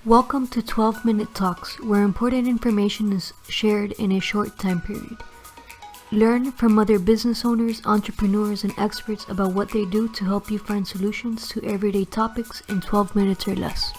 Welcome to 12-Minute Talks, where important information is shared in a short time period. Learn from other business owners, entrepreneurs, and experts about what they do to help you find solutions to everyday topics in 12 minutes or less.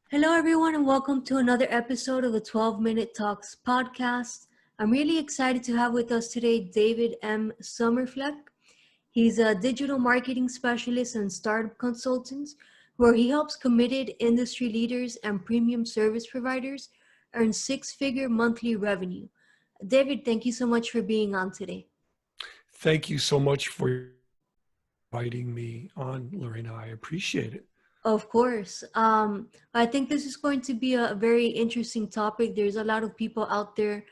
Hello, everyone, and welcome to another episode of the 12-Minute Talks podcast. I'm really excited to have with us today David M. Somerfleck. He's a digital marketing specialist and startup consultant, where he helps committed industry leaders and premium service providers earn six-figure monthly revenue. David, thank you so much for being on today. Thank you so much for inviting me on, Lorena. I appreciate it. Of course. I think this is going to be a very interesting topic. There's a lot of people out there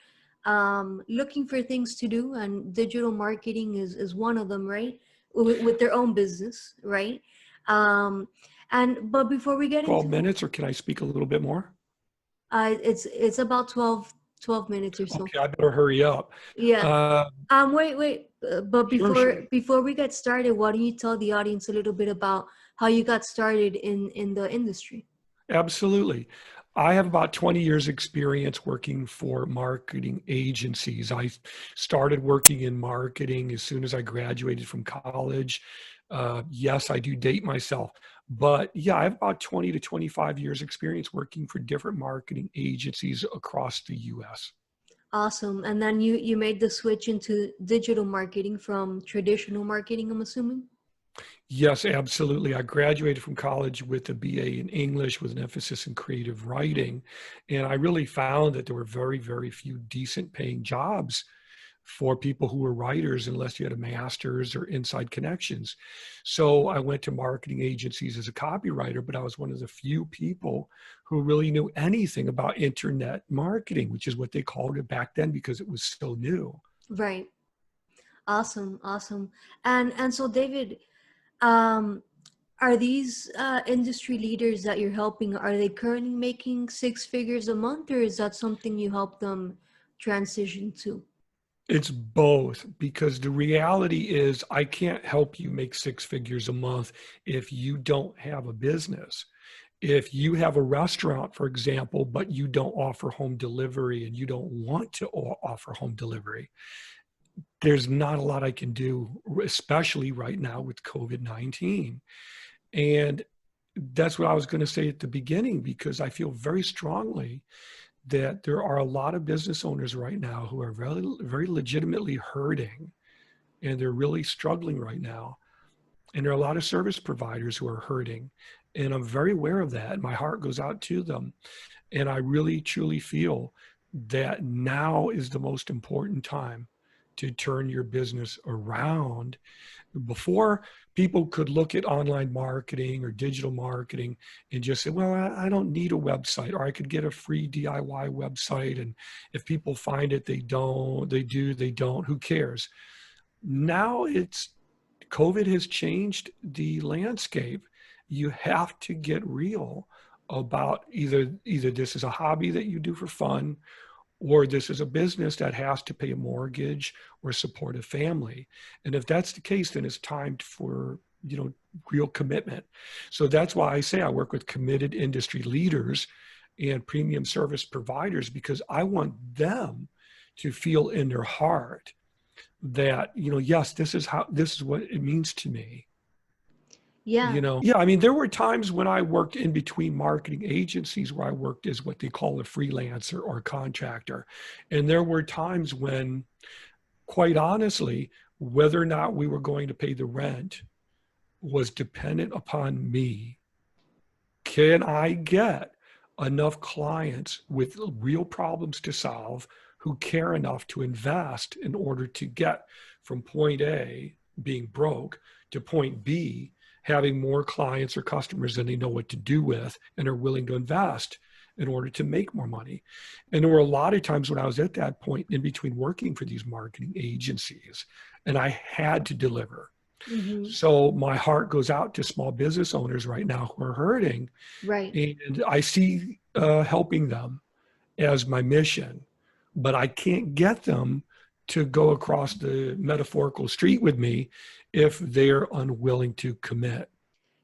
looking for things to do, and digital marketing is one of them, right? With their own business, right? But before we get 12 into minutes, or can I speak a little bit more? it's about 12 minutes or so. Okay, I better hurry up. Yeah. Wait. But Sure. before we get started, why don't you tell the audience a little bit about how you got started in the industry? Absolutely. I have about 20 years experience working for marketing agencies. I started working in marketing as soon as I graduated from college. Yes, I do date myself, but yeah, I have about 20 to 25 years experience working for different marketing agencies across the US. Awesome. And then you made the switch into digital marketing from traditional marketing, I'm assuming? Yes, absolutely. I graduated from college with a BA in English with an emphasis in creative writing. And I really found that there were very, very few decent paying jobs for people who were writers unless you had a master's or inside connections. So I went to marketing agencies as a copywriter, but I was one of the few people who really knew anything about internet marketing, which is what they called it back then because it was so new. Right. Awesome. And so David, um, are these industry leaders that you're helping, are they currently making six figures a month, or is that something you help them transition to? It's both, because the reality is I can't help you make six figures a month if you don't have a business. If you have a restaurant, for example, but you don't offer home delivery and you don't want to offer home delivery, there's not a lot I can do, especially right now with COVID-19. And that's what I was going to say at the beginning, because I feel very strongly that there are a lot of business owners right now who are very, very legitimately hurting, and they're really struggling right now. And there are a lot of service providers who are hurting. And I'm very aware of that. My heart goes out to them. And I really, truly feel that now is the most important time to turn your business around. Before, people could look at online marketing or digital marketing and just say, well, I don't need a website, or I could get a free DIY website. And if people find it, they don't, they do, they don't, who cares? Now COVID has changed the landscape. You have to get real about either this is a hobby that you do for fun, or this is a business that has to pay a mortgage or support a family. And if that's the case, then it's time for, real commitment. So that's why I say I work with committed industry leaders and premium service providers, because I want them to feel in their heart that, yes, this is what it means to me. Yeah. Yeah, I mean, there were times when I worked in between marketing agencies where I worked as what they call a freelancer or contractor. And there were times when, quite honestly, whether or not we were going to pay the rent was dependent upon me. Can I get enough clients with real problems to solve who care enough to invest in order to get from point A, being broke, to point B, having more clients or customers than they know what to do with and are willing to invest in order to make more money. And there were a lot of times when I was at that point in between working for these marketing agencies, and I had to deliver. Mm-hmm. So my heart goes out to small business owners right now who are hurting. Right. And I see helping them as my mission, but I can't get them to go across the metaphorical street with me if they're unwilling to commit.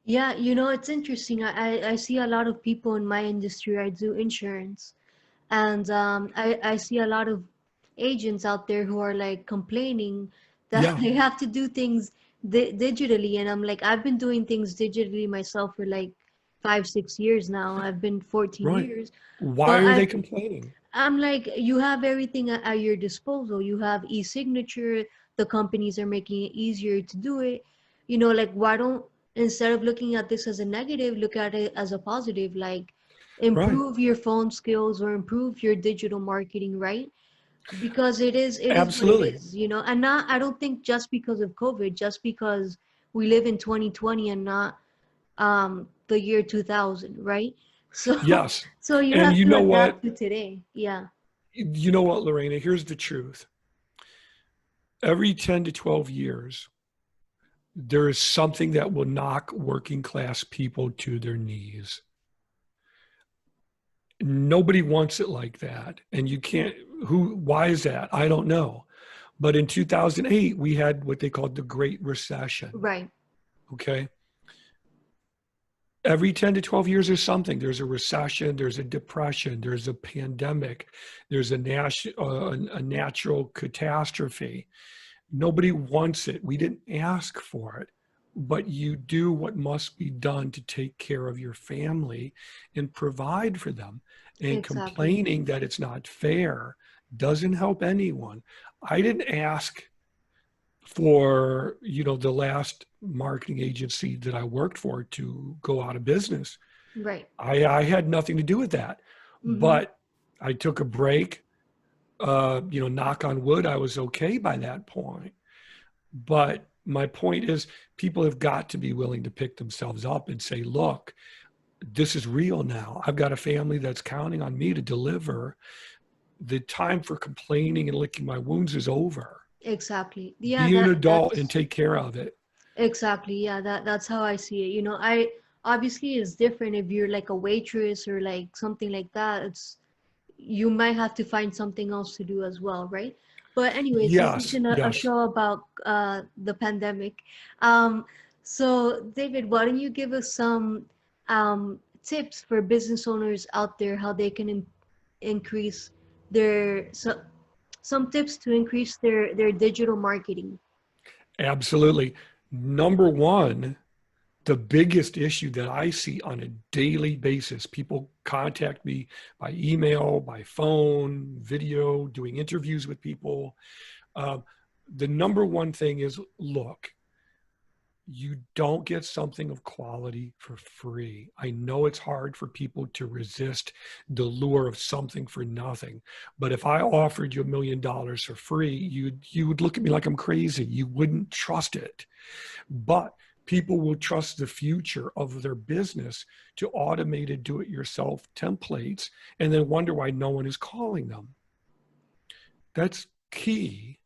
Yeah, it's interesting. I see a lot of people in my industry. I do insurance, and I see a lot of agents out there who are like complaining that Yeah, they have to do things digitally, and I'm like, I've been doing things digitally myself for like 5 6 years now. I've been 14 right. years, Why but are they complaining? I'm like, you have everything at your disposal. You have e-signature. The companies are making it easier to do it. Like, why don't, instead of looking at this as a negative, look at it as a positive, like Right. improve your phone skills or improve your digital marketing, right? Because it is what it Absolutely. is. And not, I don't think just because of COVID, just because we live in 2020 and not the year 2000, right? So Yes. so you And have you to know what? adapt to today. Yeah. You know what, Lorena? Here's the truth. Every 10 to 12 years, there is something that will knock working class people to their knees. Nobody wants it like that. And you can't, why is that? I don't know. But in 2008, we had what they called the Great Recession. Right. Okay. Every 10 to 12 years, there's something. There's a recession, there's a depression, there's a pandemic, there's a natural catastrophe. Nobody wants it. We didn't ask for it, but you do what must be done to take care of your family and provide for them. And Exactly. complaining that it's not fair doesn't help anyone. I didn't ask for, the last marketing agency that I worked for to go out of business. Right. I had nothing to do with that, Mm-hmm. but I took a break. Knock on wood, I was okay by that point. But my point is, people have got to be willing to pick themselves up and say, look, this is real now. I've got a family that's counting on me to deliver. The time for complaining and licking my wounds is over. Exactly. Yeah, Be an that adult and that's take care of it. exactly. Yeah, that's how I see it. I obviously it's different if you're like a waitress or like something like that. It's you might have to find something else to do as well, right? But anyways, this Yes, isn't a yes, show about the pandemic. Um, so David, why don't you give us some tips for business owners out there how they can increase their some tips to increase their digital marketing. absolutely. Number one, the biggest issue that I see on a daily basis, people contact me by email, by phone, video, doing interviews with people. Uh, the number one thing is, look, you don't get something of quality for free. I know it's hard for people to resist the lure of something for nothing, but if I offered you $1 million for free, you would look at me like I'm crazy. You wouldn't trust it. But people will trust the future of their business to automated do-it-yourself templates and then wonder why no one is calling them. That's key.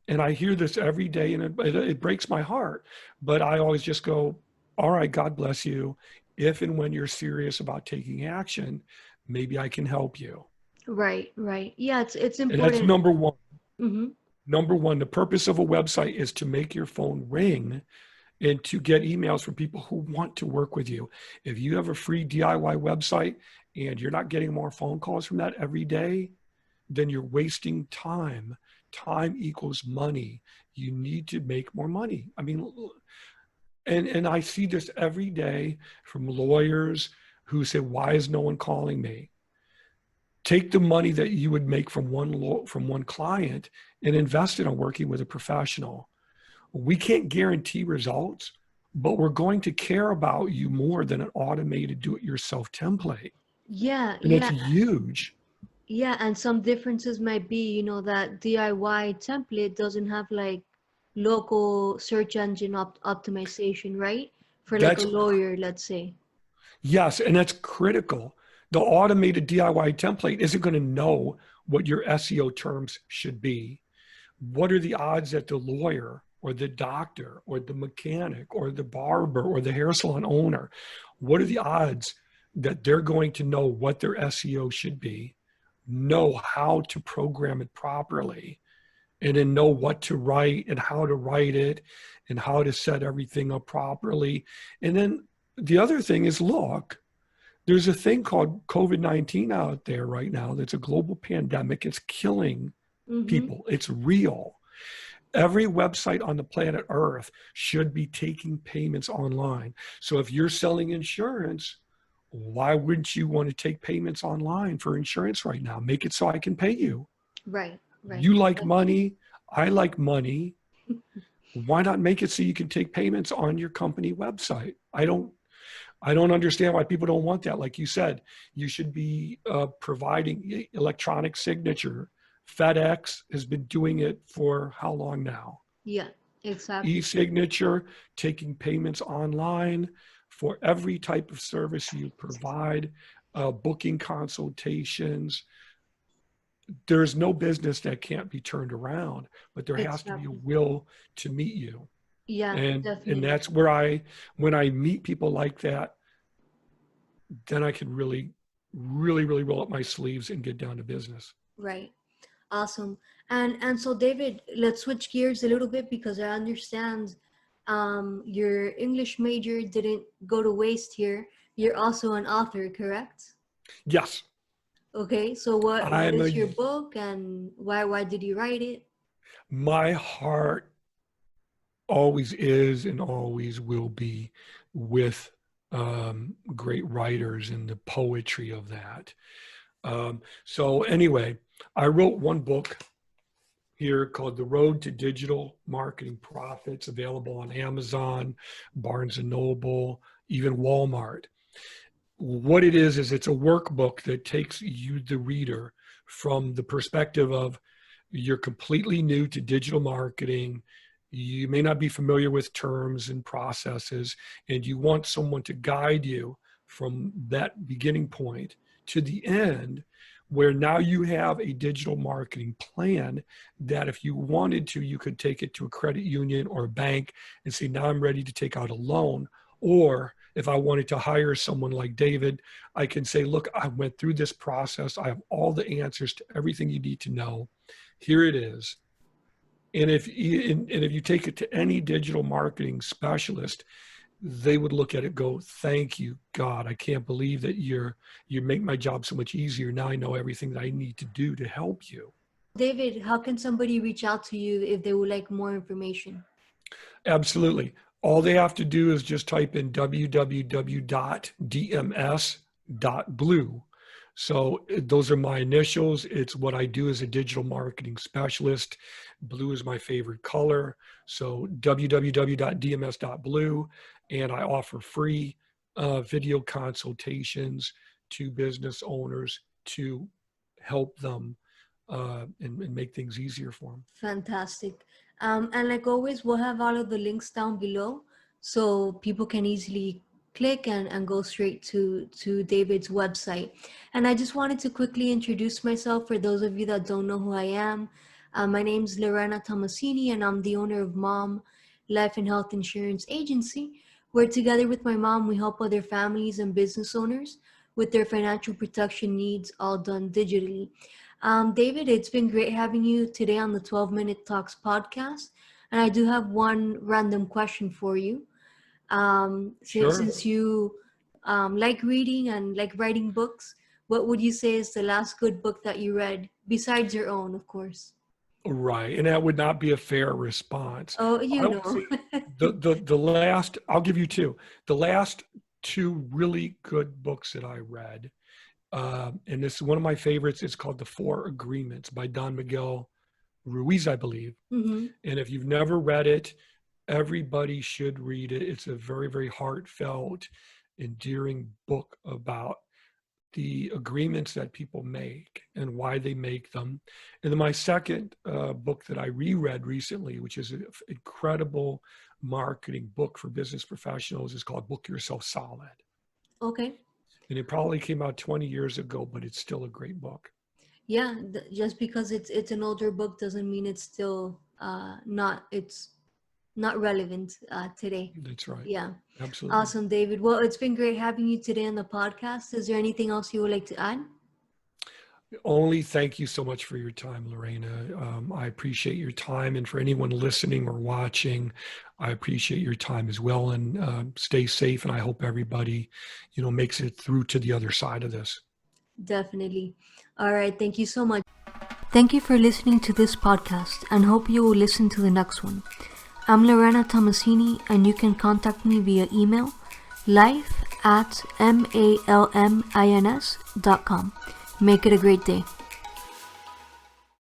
And I hear this every day, and it breaks my heart. But I always just go, all right, God bless you. If and when you're serious about taking action, maybe I can help you. Right, right. Yeah, it's And that's important. number one. Mm-hmm. Number one, the purpose of a website is to make your phone ring and to get emails from people who want to work with you. If you have a free DIY website and you're not getting more phone calls from that every day, then you're wasting time. Time equals money. You need to make more money. I mean, and I see this every day from lawyers who say, "Why is no one calling me?" Take the money that you would make from one client and invest it on working with a professional. We can't guarantee results, but we're going to care about you more than an automated do-it-yourself template. Yeah, And it's yeah, huge. yeah. And some differences might be, that DIY template doesn't have like local search engine optimization, right? For like a That's lawyer, let's say. Yes, and that's critical. The automated DIY template isn't going to know what your SEO terms should be. What are the odds that the lawyer or the doctor or the mechanic or the barber or the hair salon owner, what are the odds that they're going to know what their SEO should be, know how to program it properly, and then know what to write and how to write it and how to set everything up properly? And then the other thing is, look, there's a thing called COVID-19 out there right now that's a global pandemic. It's killing Mm-hmm. people. It's real. Every website on the planet Earth should be taking payments online. So if you're selling insurance, why wouldn't you want to take payments online for insurance right now? Make it so I can pay you. Right, right. You like money. I like money. Why not make it so you can take payments on your company website? I don't understand why people don't want that. Like you said, you should be providing electronic signature. FedEx has been doing it for how long now? Yeah, exactly. E-signature, taking payments online for every type of service you provide, booking consultations. There's no business that can't be turned around, but there has to be a Exactly. will to meet you. Yeah, And definitely. that's where when I meet people like that, then I can really, really, really roll up my sleeves and get down to business. Right. Awesome. And so David, let's switch gears a little bit because I understand your English major didn't go to waste here. You're also an author, correct? Yes, Okay, so what I'm is your a, book and why did you write it? my heart always is and always will be with great writers and the poetry of that. So anyway, I wrote one book here called The Road to Digital Marketing Profits, available on Amazon, Barnes and Noble, even Walmart. What it is it's a workbook that takes you, the reader, from the perspective of you're completely new to digital marketing. You may not be familiar with terms and processes, and you want someone to guide you from that beginning point to the end, where now you have a digital marketing plan that if you wanted to, you could take it to a credit union or a bank and say, now I'm ready to take out a loan. Or if I wanted to hire someone like David, I can say, look, I went through this process. I have all the answers to everything you need to know. Here it is. And if you take it to any digital marketing specialist, they would look at it, go, thank you, God. I can't believe that you make my job so much easier. Now I know everything that I need to do to help you. David, how can somebody reach out to you if they would like more information? Absolutely. All they have to do is just type in www.dms.blue. So those are my initials. It's what I do as a digital marketing specialist. Blue is my favorite color. So www.dms.blue. And I offer free video consultations to business owners to help them and make things easier for them. Fantastic. And like always, we'll have all of the links down below so people can easily click and go straight to David's website. And I just wanted to quickly introduce myself for those of you that don't know who I am. My name's Lorena Tomasini, and I'm the owner of Mom Life and Health Insurance Agency, where together with my mom, we help other families and business owners with their financial protection needs, all done digitally. David, it's been great having you today on the 12 Minute Talks podcast. And I do have one random question for you. Sure. Since you like reading and like writing books, what would you say is the last good book that you read, besides your own, of course? Right. And that would not be a fair response. Oh, I you would know. say the last, I'll give you two. The last two really good books that I read, and this is one of my favorites, it's called The Four Agreements by Don Miguel Ruiz, I believe. Mm-hmm. And if you've never read it, everybody should read it. It's a very, very heartfelt, endearing book about the agreements that people make and why they make them. And then my second book that I reread recently, which is an incredible marketing book for business professionals, is called Book Yourself Solid. Okay. And it probably came out 20 years ago, but it's still a great book. Yeah, just because it's an older book doesn't mean it's still not relevant today. That's right. Yeah. Absolutely. Awesome, David. Well, it's been great having you today on the podcast. Is there anything else you would like to add? Only thank you so much for your time, Lorena. I appreciate your time. And for anyone listening or watching, I appreciate your time as well. And stay safe. And I hope everybody, makes it through to the other side of this. Definitely. All right. Thank you so much. Thank you for listening to this podcast and hope you will listen to the next one. I'm Lorena Tomasini, and you can contact me via email life@malmins.com. Make it a great day.